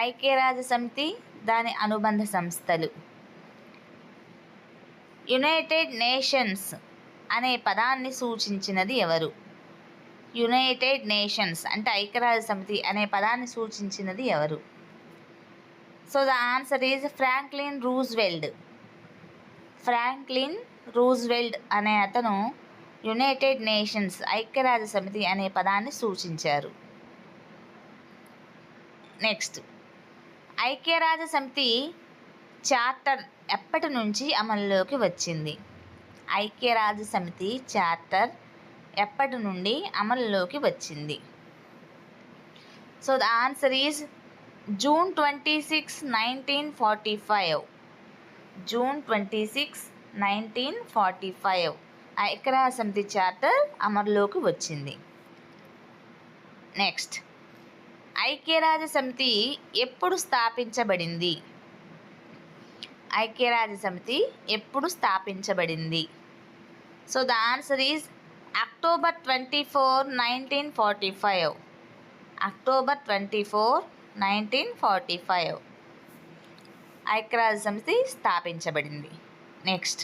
ఐక్యరాజ్య సమితి దాని అనుబంధ సంస్థలు. యునైటెడ్ నేషన్స్ అనే పదాన్ని సూచించినది ఎవరు? యునైటెడ్ నేషన్స్ అంటే ఐక్యరాజ్య సమితి అనే పదాన్ని సూచించినది ఎవరు? So the answer is Franklin Roosevelt. Franklin Roosevelt అనే అతను యునైటెడ్ నేషన్స్ ఐక్యరాజ్య సమితి అనే పదాన్ని సూచించారు. నెక్స్ట్, ఐక్యరాజ్య సమితి చార్టర్ ఎప్పటి నుంచి అమల్లోకి వచ్చింది? ఐక్యరాజ్య సమితి చార్టర్ ఎప్పటి నుండి అమల్లోకి వచ్చింది? So the answer is June 26, 1945. June 26, 1945 ఐక్యరాజ్య సమితి చార్టర్ అమల్లోకి వచ్చింది. నెక్స్ట్, ఐక్యరాజ్య సమితి ఎప్పుడు స్థాపించబడింది? ఐక్యరాజ్య సమితి ఎప్పుడు స్థాపించబడింది? So the answer is October 24, 1945. October 24, 1945 ఐక్యరాజ్య సమితి స్థాపించబడింది. నెక్స్ట్,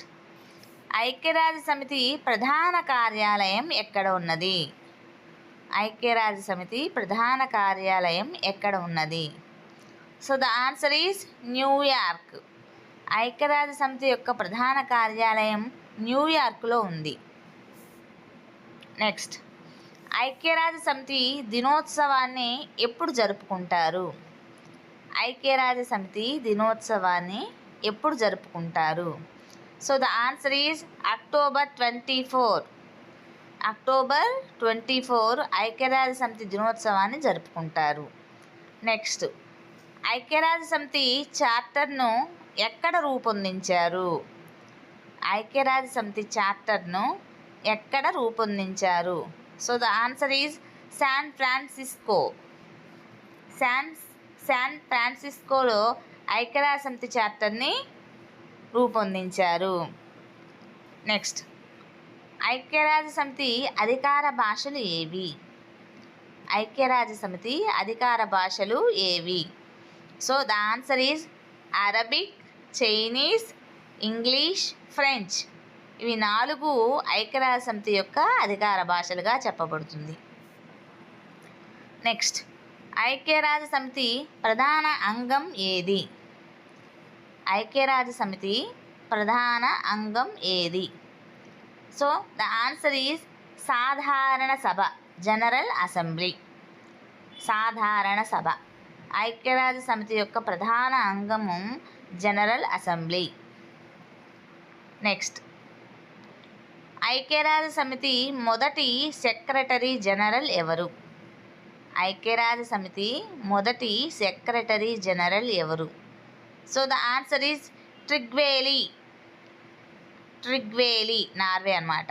ఐక్యరాజ్య సమితి ప్రధాన కార్యాలయం ఎక్కడ ఉన్నది? ఐక్యరాజ్య సమితి ప్రధాన కార్యాలయం ఎక్కడ ఉన్నది? So the answer is New York. ఐక్యరాజ్య సమితి యొక్క ప్రధాన కార్యాలయం న్యూయార్క్లో ఉంది. నెక్స్ట్, ఐక్యరాజ్య సమితి దినోత్సవాన్ని ఎప్పుడు జరుపుకుంటారు? ఐక్యరాజ్య సమితి దినోత్సవాన్ని ఎప్పుడు జరుపుకుంటారు? So the answer is October 24. October 24 ఐక్యరాజ్య సమితి దినోత్సవాన్ని జరుపుకుంటారు. నెక్స్ట్, ఐక్యరాజ్య సమితి చార్టర్ను ఎక్కడ రూపొందించారు? ఐక్యరాజ్య సమితి చార్టర్ను ఎక్కడ రూపొందించారు? So the answer is San Francisco. San ఫ్రాన్సిస్కోలో ఐక్యరాజ్య సమితి చార్టర్ని రూపొందించారు. నెక్స్ట్, ఐక్యరాజ్య సమితి అధికార భాషలు ఏవి? ఐక్యరాజ్య సమితి అధికార భాషలు ఏవి? So the answer is Arabic, Chinese, English, French. ఇవి 4 ఐక్యరాజ్య సమితి యొక్క అధికార భాషలుగా చెప్పబడుతుంది. నెక్స్ట్, ఐక్యరాజ్య సమితి ప్రధాన అంగం ఏది? ఐక్యరాజ్య సమితి ప్రధాన అంగం ఏది? సో ద ఆన్సర్ ఈజ్ సాధారణ సభ, జనరల్ అసెంబ్లీ. సాధారణ సభ. ఐక్యరాజ్య సమితి యొక్క ప్రధాన అంగము జనరల్ అసెంబ్లీ. నెక్స్ట్, ఐక్యరాజ్య సమితి మొదటి సెక్రటరీ జనరల్ ఎవరు? ఐక్యరాజ్య సమితి మొదటి సెక్రటరీ జనరల్ ఎవరు? So the answer is Trygve Lie. Trygve Lie Norway అన్నమాట.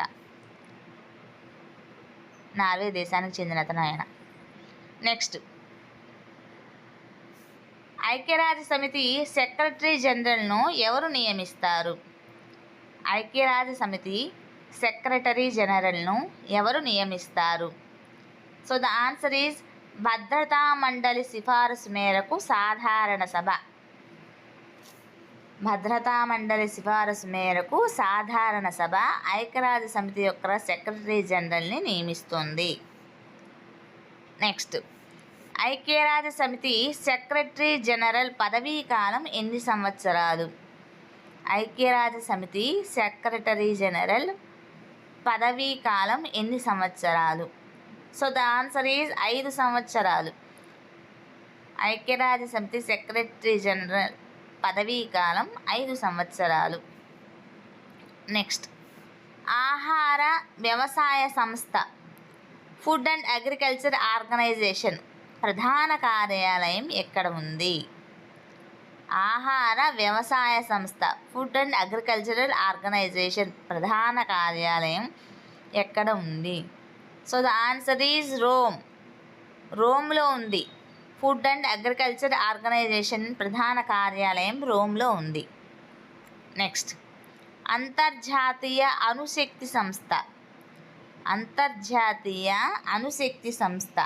నార్వే దేశానికి చెందిన అతను ఆయన. నెక్స్ట్, ఐక్యరాజ్య సమితి సెక్రటరీ జనరల్ను ఎవరు నియమిస్తారు? ఐక్యరాజ్య సమితి సెక్రటరీ జనరల్ను ఎవరు నియమిస్తారు? సో ద ఆన్సర్ ఈజ్ భద్రతా మండలి సిఫారసు మేరకు సాధారణ సభ. భద్రతా మండలి సిఫారసు మేరకు సాధారణ సభ ఐక్యరాజ్య సమితి యొక్క సెక్రటరీ జనరల్ని నియమిస్తుంది. నెక్స్ట్, ఐక్యరాజ్య సమితి సెక్రటరీ జనరల్ పదవీ కాలం ఎన్ని సంవత్సరాలు? ఐక్యరాజ్య సమితి సెక్రటరీ జనరల్ పదవీ కాలం ఎన్ని సంవత్సరాలు? సో ద ఆన్సర్ ఈజ్ 5 సంవత్సరాలు. ఐక్యరాజ్య సమితి సెక్రటరీ జనరల్ పదవీ కాలం 5 సంవత్సరాలు. నెక్స్ట్, ఆహార వ్యవసాయ సంస్థ ఫుడ్ అండ్ అగ్రికల్చర్ ఆర్గనైజేషన్ ప్రధాన కార్యాలయం ఎక్కడ ఉంది? ఆహార వ్యవసాయ సంస్థ ఫుడ్ అండ్ అగ్రికల్చరల్ ఆర్గనైజేషన్ ప్రధాన కార్యాలయం ఎక్కడ ఉంది? So the answer is Rome. రోమ్లో ఉంది. ఫుడ్ అండ్ అగ్రికల్చర్ ఆర్గనైజేషన్ ప్రధాన కార్యాలయం రోమ్లో ఉంది. నెక్స్ట్, అంతర్జాతీయ అణుశక్తి సంస్థ. అంతర్జాతీయ అణుశక్తి సంస్థ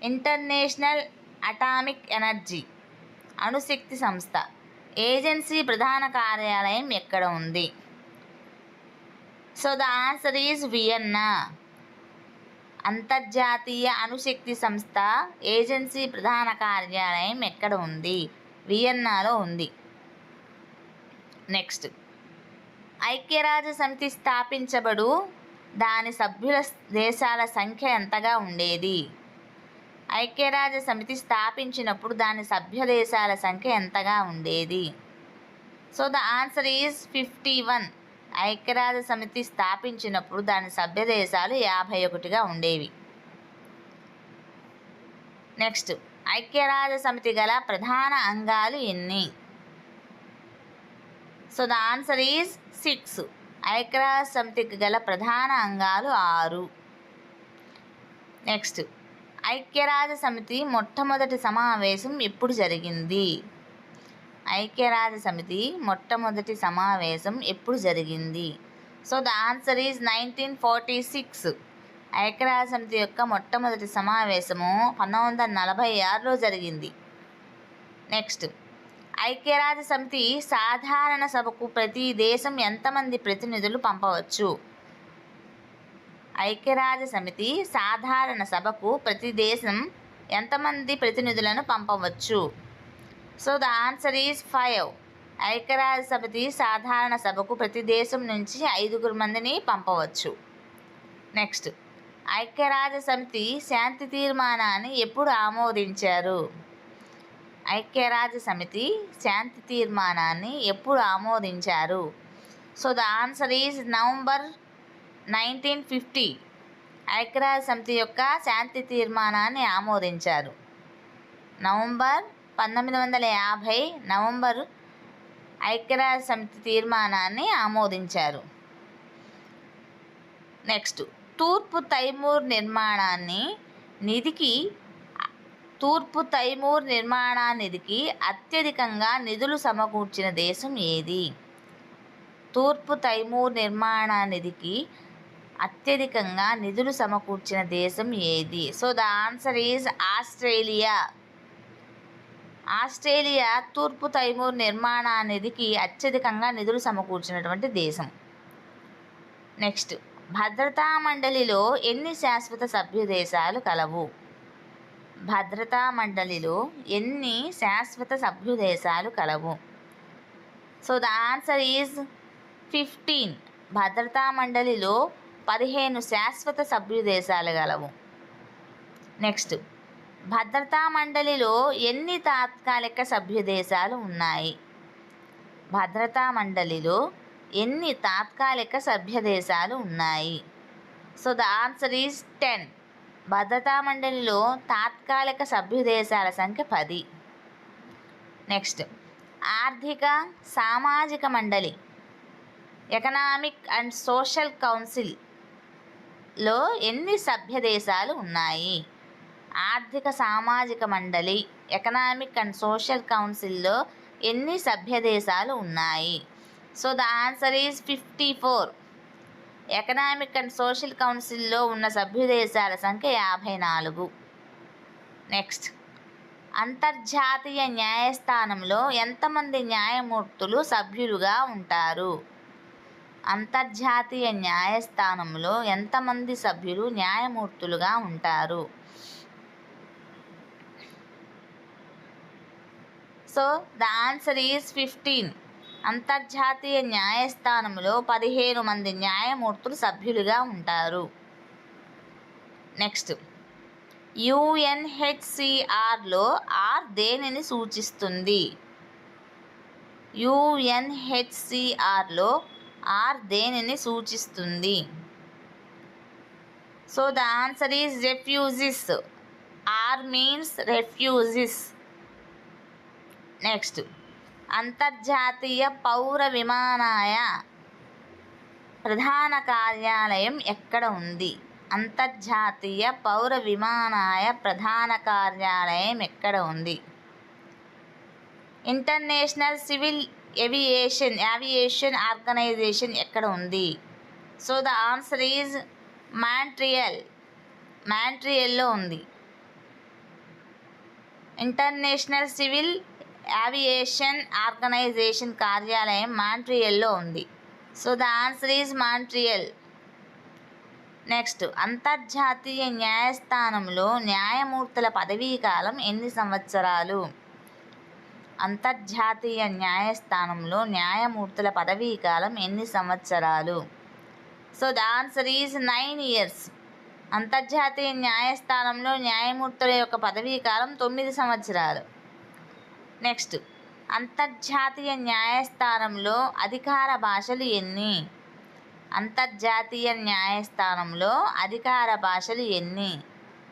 ఇంటర్నేషనల్ అటామిక్ ఎనర్జీ అణుశక్తి సంస్థ ఏజెన్సీ ప్రధాన కార్యాలయం ఎక్కడ ఉంది? So the answer is Vienna. అంతర్జాతీయ అణుశక్తి సంస్థ ఏజెన్సీ ప్రధాన కార్యాలయం ఎక్కడ ఉంది? వియన్నాలో ఉంది. నెక్స్ట్, ఐక్యరాజ్య సమితి స్థాపించబడు దాని సభ్యుల దేశాల సంఖ్య ఎంతగా ఉండేది? ఐక్యరాజ్య సమితి స్థాపించినప్పుడు దాని సభ్య దేశాల సంఖ్య ఎంతగా ఉండేది? So the answer is 51. ఐక్యరాజ్య సమితి స్థాపించినప్పుడు దాని సభ్య దేశాలు 51గా ఉండేవి. నెక్స్ట్, ఐక్యరాజ్య సమితి గల ప్రధాన అంగాలు ఎన్ని? So the answer is 6. ఐక్యరాజ్య సమితికి గల ప్రధాన అంగాలు 6. నెక్స్ట్, ఐక్యరాజ్య సమితి మొట్టమొదటి సమావేశం ఎప్పుడు జరిగింది? ఐక్యరాజ్య సమితి మొట్టమొదటి సమావేశం ఎప్పుడు జరిగింది? So the answer is 1946. ఐక్యరాజ్య సమితి యొక్క మొట్టమొదటి సమావేశము 1946లో జరిగింది. నెక్స్ట్, ఐక్యరాజ్య సమితి సాధారణ సభకు ప్రతి దేశం ఎంతమంది ప్రతినిధులు పంపవచ్చు? ఐక్యరాజ్య సమితి సాధారణ సభకు ప్రతి దేశం ఎంతమంది ప్రతినిధులను పంపవచ్చు? So the answer is 5. ఐక్యరాజ్య సమితి సాధారణ సభకు ప్రతి దేశం నుంచి 5 మందిని పంపవచ్చు. నెక్స్ట్, ఐక్యరాజ్య సమితి శాంతి తీర్మానాన్ని ఎప్పుడు ఆమోదించారు? ఐక్యరాజ్య సమితి శాంతి తీర్మానాన్ని ఎప్పుడు ఆమోదించారు? So the answer is November 1950. ఐక్యరాజ్య సమితి యొక్క శాంతి తీర్మానాన్ని ఆమోదించారు. నవంబర్ 1950 నవంబరు ఐక్యరాజ్య సమితి తీర్మానాన్ని ఆమోదించారు. నెక్స్ట్, తూర్పు తైమూర్ నిర్మాణానిధికి అత్యధికంగా నిధులు సమకూర్చిన దేశం ఏది? తూర్పు తైమూర్ నిర్మాణానిధికి అత్యధికంగా నిధులు సమకూర్చిన దేశం ఏది? So the answer is Australia. Australia తూర్పు తైమూర్ నిర్మాణానిధికి అత్యధికంగా నిధులు సమకూర్చినటువంటి దేశం. నెక్స్ట్, భద్రతా మండలిలో ఎన్ని శాశ్వత సభ్య దేశాలు కలవు? భద్రతా మండలిలో ఎన్ని శాశ్వత సభ్య దేశాలు కలవు? So the answer is 15. భద్రతా మండలిలో 15 శాశ్వత సభ్య దేశాలు గలవు. నెక్స్ట్, భద్రతా మండలిలో ఎన్ని తాత్కాలిక సభ్య దేశాలు ఉన్నాయి? భద్రతా మండలిలో ఎన్ని తాత్కాలిక సభ్య దేశాలు ఉన్నాయి? So the answer is 10. భద్రతా మండలిలో తాత్కాలిక సభ్య దేశాల సంఖ్య 10. నెక్స్ట్, ఆర్థిక సామాజిక మండలి ఎకనామిక్ అండ్ సోషల్ కౌన్సిల్లో ఎన్ని సభ్య దేశాలు ఉన్నాయి? ఆర్థిక సామాజిక మండలి ఎకనామిక్ అండ్ సోషల్ కౌన్సిల్లో ఎన్ని సభ్య దేశాలు ఉన్నాయి? So the answer is 54. Economic and social కౌన్సిల్లో ఉన్న సభ్య దేశాల సంఖ్య 54. నెక్స్ట్, అంతర్జాతీయ న్యాయస్థానంలో ఎంతమంది న్యాయమూర్తులు సభ్యులుగా ఉంటారు? అంతర్జాతీయ న్యాయస్థానంలో ఎంతమంది సభ్యులు న్యాయమూర్తులుగా ఉంటారు? So the answer is 15. అంతర్జాతీయ న్యాయస్థానంలో 15 మంది న్యాయమూర్తులు సభ్యులుగా ఉంటారు. నెక్స్ట్, యుఎన్హెచ్సిఆర్లో ఆర్ దేనిని సూచిస్తుంది? యుఎన్హెచ్సిఆర్లో ఆర్ దేనిని సూచిస్తుంది? So the answer is refugees. R means refugees. Next, అంతర్జాతీయ పౌర విమానయాన ప్రధాన కార్యాలయం ఎక్కడ ఉంది? అంతర్జాతీయ పౌర విమానయాన ప్రధాన కార్యాలయం ఎక్కడ ఉంది? ఇంటర్నేషనల్ సివిల్ ఏవియేషన్ ఆర్గనైజేషన్ ఎక్కడ ఉంది? సో ద ఆన్సర్ ఈజ్ మాంట్రియల్లో ఉంది. ఇంటర్నేషనల్ సివిల్ ఏవియేషన్ ఆర్గనైజేషన్ కార్యాలయం మాంట్రియల్లో ఉంది. So the answer is Montreal. Next, అంతర్జాతీయ న్యాయస్థానంలో న్యాయమూర్తుల పదవీకాలం ఎన్ని సంవత్సరాలు? అంతర్జాతీయ న్యాయస్థానంలో న్యాయమూర్తుల పదవీకాలం ఎన్ని సంవత్సరాలు? So the answer is 9 years. అంతర్జాతీయ న్యాయస్థానంలో న్యాయమూర్తుల యొక్క పదవీకాలం 9 సంవత్సరాలు. నెక్స్ట్, అంతర్జాతీయ న్యాయస్థానంలో అధికార భాషలు ఎన్ని? అంతర్జాతీయ న్యాయస్థానంలో అధికార భాషలు ఎన్ని?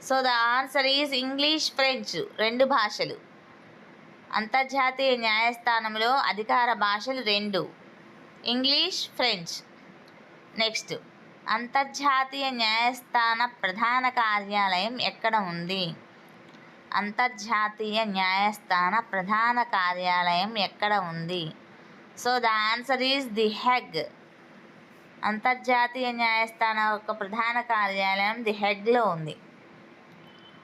So the answer is English, French, 2 భాషలు. అంతర్జాతీయ న్యాయస్థానంలో అధికార భాషలు 2, ఇంగ్లీష్, ఫ్రెంచ్. నెక్స్ట్, అంతర్జాతీయ న్యాయస్థాన ప్రధాన కార్యాలయం ఎక్కడ ఉంది? అంతర్జాతీయ న్యాయస్థాన ప్రధాన కార్యాలయం ఎక్కడ ఉంది? So the answer is the Hague. అంతర్జాతీయ న్యాయస్థానం యొక్క ప్రధాన కార్యాలయం ది హెగ్లో ఉంది.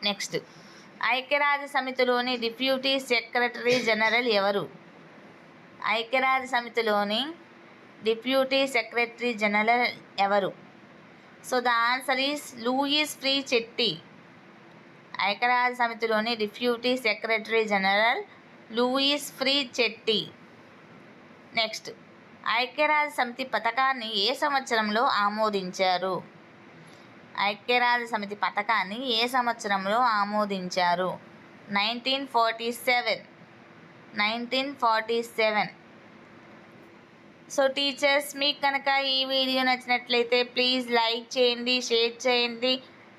నెక్స్ట్, ఐక్యరాజ్య సమితిలోని డిప్యూటీ సెక్రటరీ జనరల్ ఎవరు? ఐక్యరాజ్య సమితిలోని డిప్యూటీ సెక్రటరీ జనరల్ ఎవరు? So the answer is Louise Frechette. ఐక్యరాజ్య సమితిలోని deputy secretary general Louise Frechette. Next, ఐక్యరాజ్య సమితి పథకాన్ని ఏ సంవత్సరంలో ఆమోదించారు? ఐక్యరాజ్య సమితి పథకాన్ని ఏ సంవత్సరంలో ఆమోదించారు? 1947. సో టీచర్స్, మీకు కనుక ఈ వీడియో నచ్చినట్లయితే ప్లీజ్ లైక్ చేయండి, షేర్ చేయండి,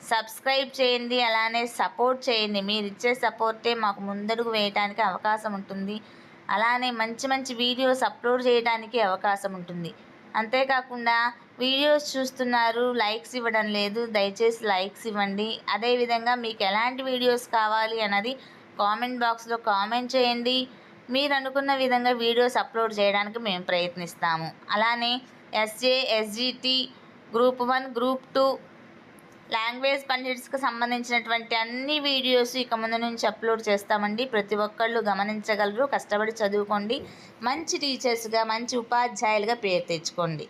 సబ్స్క్రైబ్ చేయండి, అలానే సపోర్ట్ చేయండి. మీరు ఇచ్చే సపోర్టే మాకు ముందడుగు వేయడానికి అవకాశం ఉంటుంది. అలానే మంచి మంచి వీడియోస్ అప్లోడ్ చేయడానికి అవకాశం ఉంటుంది. అంతేకాకుండా వీడియోస్ చూస్తున్నారు, లైక్స్ ఇవ్వడం లేదు. దయచేసి లైక్స్ ఇవ్వండి. అదేవిధంగా మీకు ఎలాంటి వీడియోస్ కావాలి అన్నది కామెంట్ బాక్స్లో కామెంట్ చేయండి. మీరు అనుకున్న విధంగా వీడియోస్ అప్లోడ్ చేయడానికి మేము ప్రయత్నిస్తాము. అలానే ఎస్జే, ఎస్జిటి, గ్రూప్ 1, గ్రూప్ 2 లాంగ్వేజ్ పండిట్స్కి సంబంధించినటువంటి అన్ని వీడియోస్ ఇక ముందు నుంచి అప్లోడ్ చేస్తామండి. ప్రతి ఒక్కళ్ళు గమనించగలరు. కష్టపడి చదువుకోండి. మంచి టీచర్స్గా, మంచి ఉపాధ్యాయులుగా పేరు తెచ్చుకోండి.